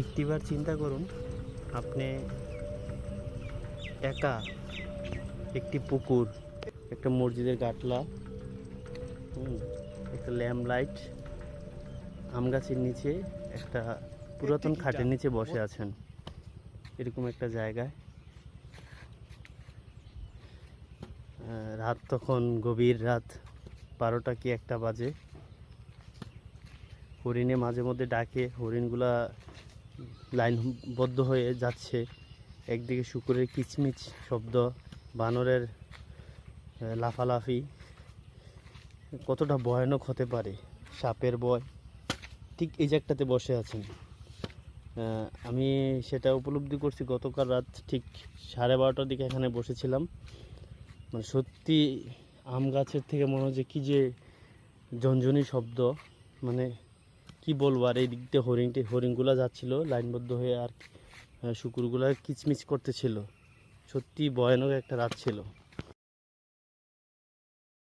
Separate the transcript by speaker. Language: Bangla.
Speaker 1: একটিবার চিন্তা করুন, আপনি একা একটি পুকুর, একটা মসজিদের গাটলা, একটা ল্যাম্প লাইট, আম গাছের নিচে, একটা পুরাতন খাটের নিচে বসে আছেন এরকম একটা জায়গায়। রাত তখন গভীর রাত, 12টা কি 1টা বাজে। হরিণে মাঝে মধ্যে ডাকে, হরিণগুলা লাইনবদ্ধ হয়ে যাচ্ছে। একদিকে শুকুরের কিচমিচ শব্দ, বানরের লাফালাফি। কতটা ভয়ানক হতে পারে, সাপের ভয়। ঠিক এই জায়গাটাতে বসে আছেন। আমি সেটা উপলব্ধি করছি গতকাল রাত ঠিক 12:30টার দিকে এখানে বসেছিলাম। মানে সত্যি আম গাছের থেকে মনে হচ্ছে কি যে ঝনঝনি শব্দ, মানে কি বলবো। আর এই দিক দিয়ে হরিণগুলা যাচ্ছিল লাইনবদ্ধ হয়ে, আর শুকুরগুলা কিচমিচ করতেছিল। সত্যি ভয়ানক একটা রাত ছিল।